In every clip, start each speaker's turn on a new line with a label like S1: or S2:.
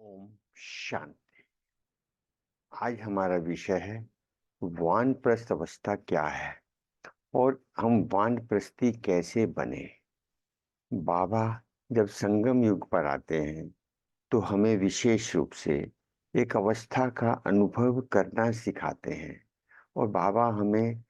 S1: ओम शांति। आज हमारा विषय है वानप्रस्थ अवस्था क्या है और हम वानप्रस्थी कैसे बने। बाबा जब संगम युग पर आते हैं तो हमें विशेष रूप से एक अवस्था का अनुभव करना सिखाते हैं और बाबा हमें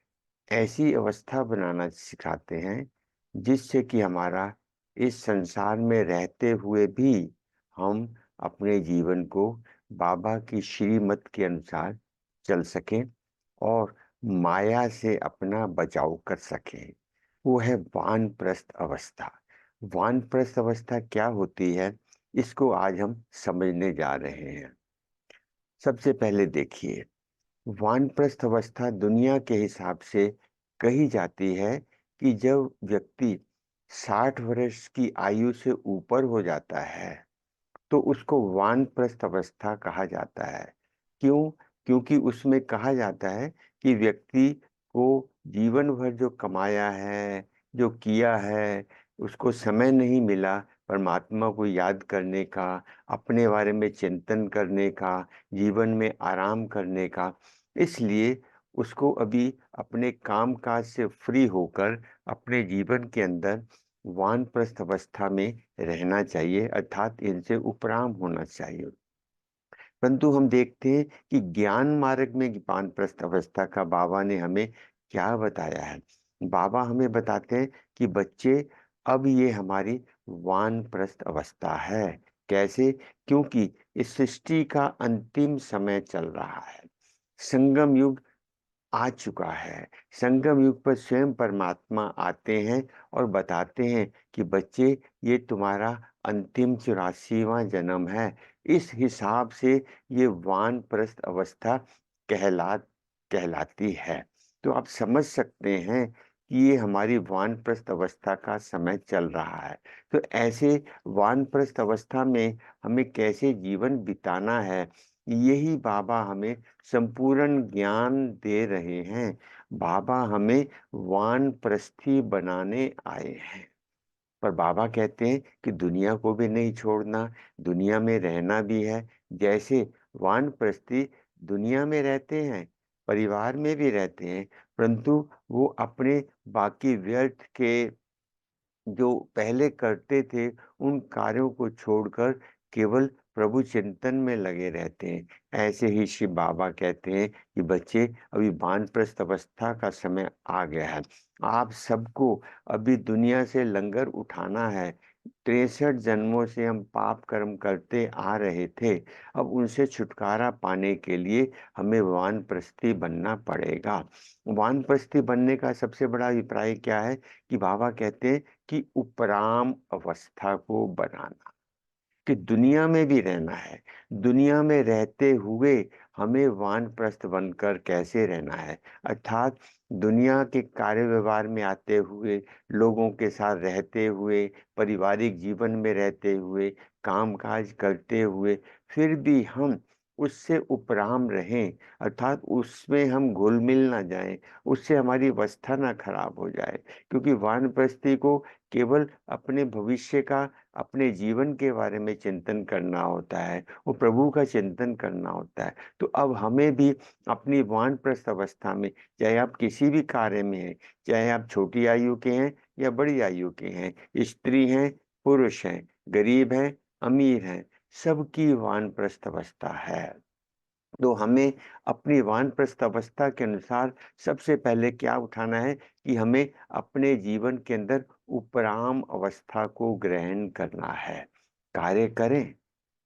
S1: ऐसी अवस्था बनाना सिखाते हैं जिससे कि हमारा इस संसार में रहते हुए भी हम अपने जीवन को बाबा की श्रीमत के अनुसार चल सकें और माया से अपना बचाव कर सकें। वो है वानप्रस्थ अवस्था। वानप्रस्थ अवस्था क्या होती है, इसको आज हम समझने जा रहे हैं। सबसे पहले देखिए, वानप्रस्थ अवस्था दुनिया के हिसाब से कही जाती है कि जब व्यक्ति 60 वर्ष की आयु से ऊपर हो जाता है तो उसको वानप्रस्थ अवस्था कहा जाता है। क्यों? क्योंकि उसमें कहा जाता है कि व्यक्ति को जीवन भर जो कमाया है, जो किया है, उसको समय नहीं मिला परमात्मा को याद करने का, अपने बारे में चिंतन करने का, जीवन में आराम करने का। इसलिए उसको अभी अपने काम काज से फ्री होकर अपने जीवन के अंदर वानप्रस्थ अवस्था में रहना चाहिए, अर्थात इनसे उपराम होना चाहिए। परंतु हम देखते हैं कि ज्ञान मार्ग में वानप्रस्थ अवस्था का बाबा ने हमें क्या बताया है। बाबा हमें बताते हैं कि बच्चे, अब ये हमारी वानप्रस्थ अवस्था है। कैसे? क्योंकि इस सृष्टि का अंतिम समय चल रहा है। संगम युग आ चुका है। संगम युग पर स्वयं परमात्मा आते हैं और बताते हैं कि बच्चे, ये तुम्हारा अंतिम 84वां जन्म है। इस हिसाब से ये वानप्रस्थ अवस्था कहलाती है। तो आप समझ सकते हैं कि ये हमारी वानप्रस्थ अवस्था का समय चल रहा है। तो ऐसे वानप्रस्थ अवस्था में हमें कैसे जीवन बिताना है, यही बाबा हमें संपूर्ण ज्ञान दे रहे हैं। बाबा हमें वानप्रस्थी बनाने आए हैं। पर बाबा कहते हैं कि दुनिया को भी नहीं छोड़ना, दुनिया में रहना भी है। जैसे वानप्रस्थी दुनिया में रहते हैं, परिवार में भी रहते हैं, परंतु वो अपने बाकी व्यर्थ के जो पहले करते थे उन कार्यों को छोड़कर केवल प्रभु चिंतन में लगे रहते हैं। ऐसे ही शिव बाबा कहते हैं कि बच्चे, अभी वानप्रस्थ अवस्था का समय आ गया है। आप सबको अभी दुनिया से लंगर उठाना है। 63 जन्मों से हम पाप कर्म करते आ रहे थे। अब उनसे छुटकारा पाने के लिए हमें वानप्रस्थी बनना पड़ेगा। वानप्रस्थी बनने का सबसे बड़ा अभिप्राय क्या है कि बाबा कहते हैं कि उपराम अवस्था को बनाना, कि दुनिया में भी रहना है। दुनिया में रहते हुए हमें वानप्रस्थ बनकर कैसे रहना है, अर्थात दुनिया के कार्य व्यवहार में आते हुए, लोगों के साथ रहते हुए, पारिवारिक जीवन में रहते हुए, कामकाज करते हुए, फिर भी हम उससे उपराम रहें, अर्थात उसमें हम घुल मिल ना जाएं, उससे हमारी अवस्था ना खराब हो जाए। क्योंकि वानप्रस्थी को केवल अपने भविष्य का, अपने जीवन के बारे में चिंतन करना होता है, वो प्रभु का चिंतन करना होता है। तो अब हमें भी अपनी वानप्रस्थ अवस्था में, चाहे आप किसी भी कार्य में हैं, चाहे आप छोटी आयु के हैं या बड़ी आयु के हैं, स्त्री हैं, पुरुष हैं, गरीब हैं, अमीर हैं, सबकी वानप्रस्थ अवस्था है। तो हमें अपनी वानप्रस्थ अवस्था के अनुसार सबसे पहले क्या उठाना है कि हमें अपने जीवन के अंदर उपराम अवस्था को ग्रहण करना है। कार्य करें,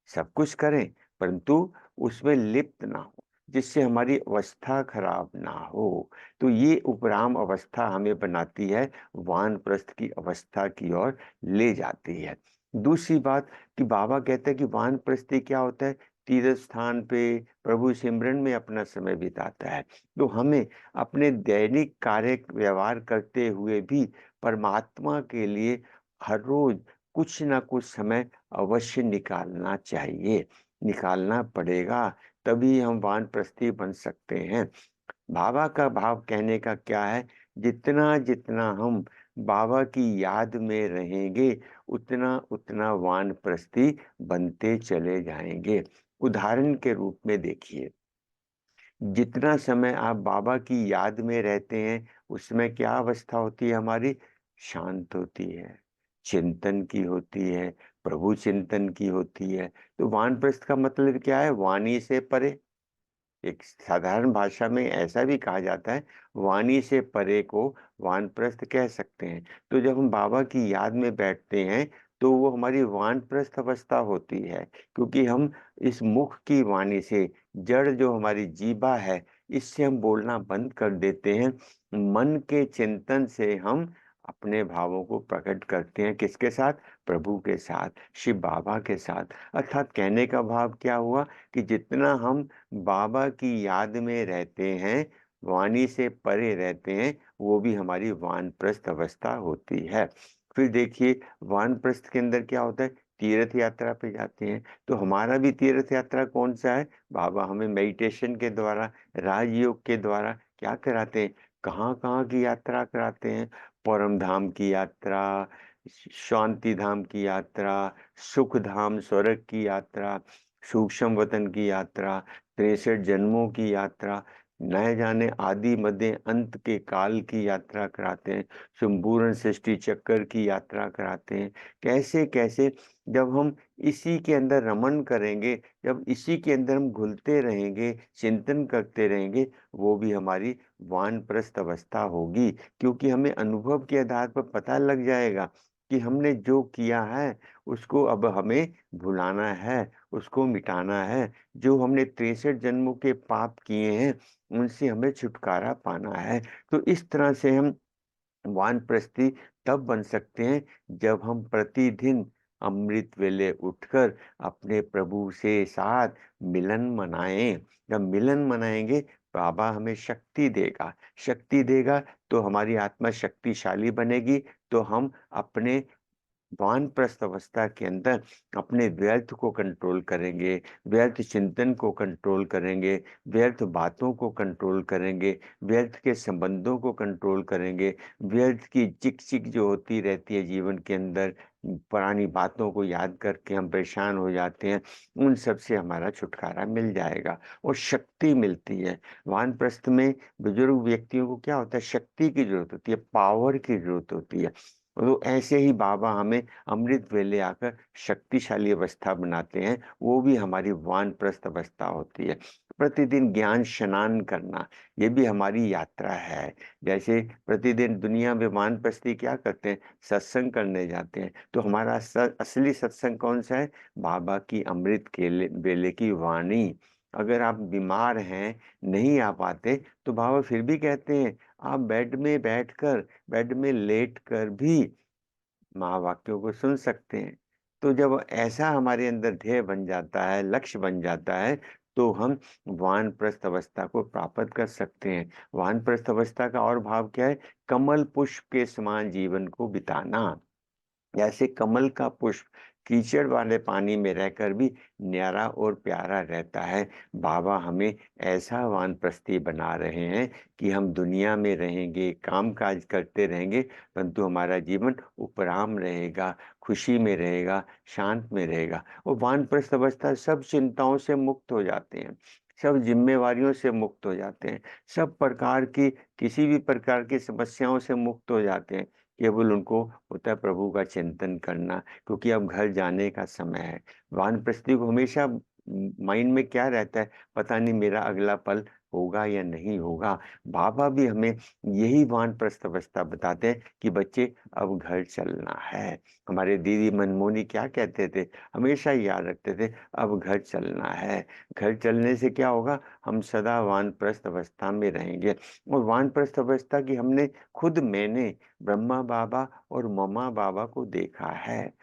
S1: सब कुछ करें, परंतु उसमें लिप्त ना हो, जिससे हमारी अवस्था खराब ना हो। तो ये उपराम अवस्था हमें बनाती है, वानप्रस्थ की अवस्था की ओर ले जाती है। दूसरी बात कि बाबा कहते हैं कि वानप्रस्थी क्या होता है, तीर्थ स्थान पे प्रभु सिमरन में अपना समय बिताता है। तो हमें अपने दैनिक कार्य व्यवहार करते हुए भी परमात्मा के लिए हर रोज कुछ ना कुछ समय अवश्य निकालना चाहिए, निकालना पड़ेगा, तभी हम वानप्रस्थी बन सकते हैं। बाबा का भाव कहने का क्या है, जितना जितना हम बाबा की याद में रहेंगे, उतना उतना वानप्रस्थी बनते चले जाएंगे। उदाहरण के रूप में देखिए, जितना समय आप बाबा की याद में रहते हैं, उसमें क्या अवस्था होती है हमारी? शांत होती है, चिंतन की होती है, प्रभु चिंतन की होती है। तो वानप्रस्थ का मतलब क्या है? वाणी से परे। एक साधारण भाषा में ऐसा भी कहा जाता है, वाणी से परे को वानप्रस्थ कह सकते हैं। तो जब हम बाबा की याद में बैठते हैं, तो वो हमारी वानप्रस्थ अवस्था होती है, क्योंकि हम इस मुख की वाणी से, जड़ जो हमारी जीभा है, इससे हम बोलना बंद कर देते हैं। मन के चिंतन से हम अपने भावों को प्रकट करते हैं। किसके साथ? प्रभु के साथ, शिव बाबा के साथ। अर्थात कहने का भाव क्या हुआ कि जितना हम बाबा की याद में रहते हैं, वाणी से परे रहते हैं, वो भी हमारी वानप्रस्थ अवस्था होती है। फिर देखिए, वानप्रस्थ के अंदर क्या होता है? तीर्थ यात्रा पे जाते हैं। तो हमारा भी तीर्थ यात्रा कौन सा है? बाबा हमें मेडिटेशन के द्वारा, राजयोग के द्वारा क्या कराते हैं? कहाँ कहाँ की यात्रा कराते हैं? परम धाम की यात्रा, शांति धाम की यात्रा, सुख धाम स्वर्ग की यात्रा, सूक्ष्म वतन की यात्रा, 63 जन्मों की यात्रा, न जाने आदि मध्य अंत के काल की यात्रा कराते हैं, संपूर्ण सृष्टि चक्कर की यात्रा कराते हैं। कैसे कैसे, जब हम इसी के अंदर रमन करेंगे, जब इसी के अंदर हम घुलते रहेंगे, चिंतन करते रहेंगे, वो भी हमारी वानप्रस्थ अवस्था होगी। क्योंकि हमें अनुभव के आधार पर पता लग जाएगा कि हमने जो किया है, उसको अब हमें भुलाना है, उसको मिटाना है। जो हमने 63 जन्मों के पाप किए हैं, उनसे हमें छुटकारा पाना है। तो इस तरह से हम वानप्रस्थी तब बन सकते हैं, जब हम प्रतिदिन अमृत वेले उठकर अपने प्रभु से साथ मिलन मनाएं। जब मिलन मनाएंगे, बाबा हमें शक्ति देगा। शक्ति देगा तो हमारी आत्मा शक्तिशाली बनेगी। तो हम अपने वानप्रस्थ अवस्था के अंदर अपने व्यर्थ को कंट्रोल करेंगे, व्यर्थ चिंतन को कंट्रोल करेंगे, व्यर्थ बातों को कंट्रोल करेंगे, व्यर्थ के संबंधों को कंट्रोल करेंगे, व्यर्थ की चिक चिक जो होती रहती है जीवन के अंदर, पुरानी बातों को याद करके हम परेशान हो जाते हैं, उन सब से हमारा छुटकारा मिल जाएगा और शक्ति मिलती है। वानप्रस्थ में बुजुर्ग व्यक्तियों को क्या होता है? शक्ति की जरूरत होती है, पावर की जरूरत होती है। तो ऐसे ही बाबा हमें अमृत वेले आकर शक्तिशाली अवस्था बनाते हैं, वो भी हमारी वानप्रस्थ अवस्था होती है। प्रतिदिन ज्ञान स्नान करना, ये भी हमारी यात्रा है। जैसे प्रतिदिन दुनिया में वानप्रस्थी क्या करते हैं? सत्संग करने जाते हैं। तो हमारा असली सत्संग कौन सा है? बाबा की अमृत के वेले की वाणी। अगर आप बीमार हैं, नहीं आ पाते, तो बाबा फिर भी कहते हैं, आप बेड में बैठकर, बेड में लेट कर भी महावाक्यों को सुन सकते हैं। तो जब ऐसा हमारे अंदर ध्येय बन जाता है, लक्ष्य बन जाता है, तो हम वानप्रस्थ अवस्था को प्राप्त कर सकते हैं। वानप्रस्थ अवस्था का और भाव क्या है? कमल पुष्प के समान जीवन को बिताना। जैसे कमल का पुष्प कीचड़ वाले पानी में रहकर भी न्यारा और प्यारा रहता है, बाबा हमें ऐसा वानप्रस्थी बना रहे हैं कि हम दुनिया में रहेंगे, काम काज करते रहेंगे, परंतु हमारा जीवन उपराम रहेगा, खुशी में रहेगा, शांत में रहेगा। और वानप्रस्थ अवस्था सब चिंताओं से मुक्त हो जाते हैं, सब जिम्मेवारियों से मुक्त हो जाते हैं, सब प्रकार की, किसी भी प्रकार की समस्याओं से मुक्त हो जाते हैं। केवल उनको होता है प्रभु का चिंतन करना, क्योंकि अब घर जाने का समय है। वानप्रस्थी को हमेशा माइंड में क्या रहता है? पता नहीं मेरा अगला पल होगा या नहीं होगा। बाबा भी हमें यही वानप्रस्थ अवस्था बताते हैं कि बच्चे अब घर चलना है। हमारे दीदी मनमोनी क्या कहते थे? हमेशा याद रखते थे, अब घर चलना है। घर चलने से क्या होगा? हम सदा वानप्रस्थ अवस्था में रहेंगे। और वानप्रस्थ अवस्था की हमने खुद, मैंने ब्रह्मा बाबा और ममा बाबा को देखा है।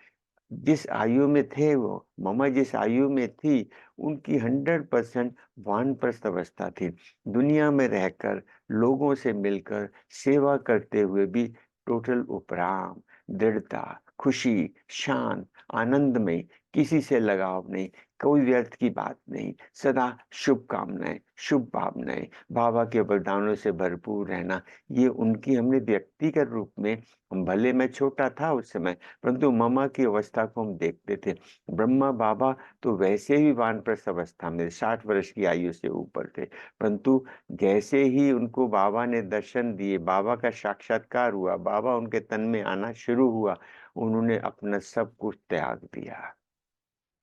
S1: जिस आयु में थे वो, ममा जिस आयु में थी, उनकी 100% वानप्रस्थ अवस्था थी। दुनिया में रहकर, लोगों से मिलकर, सेवा करते हुए भी टोटल उपराम, दृढ़ता, खुशी, शांत, आनंद में, किसी से लगाव नहीं, कोई व्यर्थ की बात नहीं, सदा शुभकामनाएं, शुभ भावनाएं, बाबा के वरदानों से भरपूर रहना, ये उनकी हमने व्यक्तिगत रूप में, भले मैं छोटा था उस समय, परंतु ममा की अवस्था को हम देखते थे। ब्रह्मा बाबा तो वैसे ही वानप्रस्थ अवस्था में 60 वर्ष की आयु से ऊपर थे, परंतु जैसे ही उनको बाबा ने दर्शन दिए, बाबा का साक्षात्कार हुआ, बाबा उनके तन में आना शुरू हुआ, उन्होंने अपना सब कुछ त्याग दिया,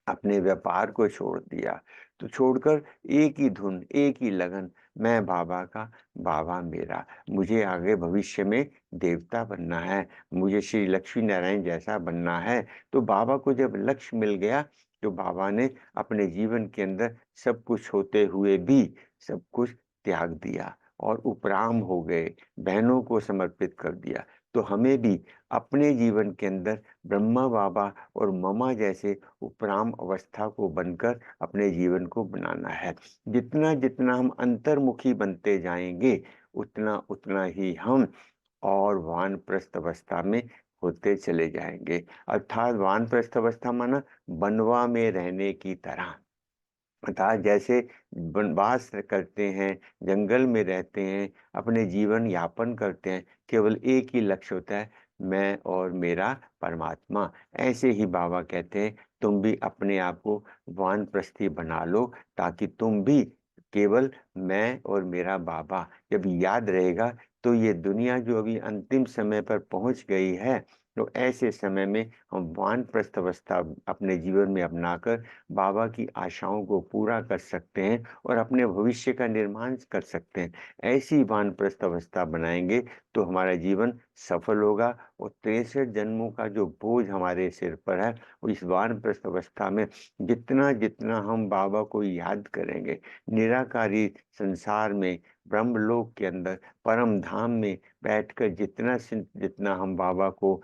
S1: अपने व्यापार को छोड़ दिया। तो छोड़कर एक ही धुन, एक ही लगन, मैं बाबा का, बाबा मेरा, मुझे आगे भविष्य में देवता बनना है, मुझे श्री लक्ष्मी नारायण जैसा बनना है। तो बाबा को जब लक्ष्य मिल गया, तो बाबा ने अपने जीवन के अंदर सब कुछ होते हुए भी सब कुछ त्याग दिया और उपराम हो गए, बहनों को समर्पित कर दिया। तो हमें भी अपने जीवन के अंदर ब्रह्मा बाबा और ममा जैसे उपराम अवस्था को बनकर अपने जीवन को बनाना है। जितना जितना हम अंतर्मुखी बनते जाएंगे, उतना उतना ही हम और वानप्रस्थ अवस्था में होते चले जाएंगे। अर्थात वानप्रस्थ अवस्था माना बनवा में रहने की तरह, अर्थात जैसे वनवास करते हैं, जंगल में रहते हैं, अपने जीवन यापन करते हैं, केवल एक ही लक्ष्य होता है, मैं और मेरा परमात्मा। ऐसे ही बाबा कहते हैं, तुम भी अपने आप को वानप्रस्थी बना लो, ताकि तुम भी केवल मैं और मेरा बाबा जब याद रहेगा, तो ये दुनिया जो अभी अंतिम समय पर पहुंच गई है, तो ऐसे समय में हम वानप्रस्थ अवस्था अपने जीवन में अपनाकर बाबा की आशाओं को पूरा कर सकते हैं और अपने भविष्य का निर्माण कर सकते हैं। ऐसी वानप्रस्थ अवस्था बनाएंगे तो हमारा जीवन सफल होगा और 63 जन्मों का जो बोझ हमारे सिर पर है, वो इस वानप्रस्थ अवस्था में जितना जितना हम बाबा को याद करेंगे, निराकारी संसार में, ब्रह्मलोक के अंदर, परम धाम में बैठकर जितना जितना हम बाबा को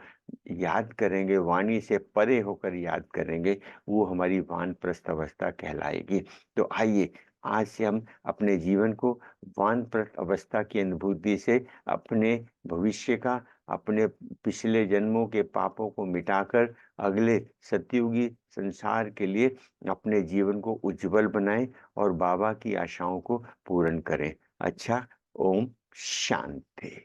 S1: याद करेंगे, वाणी से परे होकर याद करेंगे, वो हमारी वानप्रस्थ अवस्था कहलाएगी। तो आइए आज से हम अपने जीवन को वानप्रस्थ अवस्था की अनुभूति से अपने भविष्य का, अपने पिछले जन्मों के पापों को मिटाकर अगले सतयुगी संसार के लिए अपने जीवन को उज्जवल बनाएं और बाबा की आशाओं को पूर्ण करें। अच्छा, ओम शांति।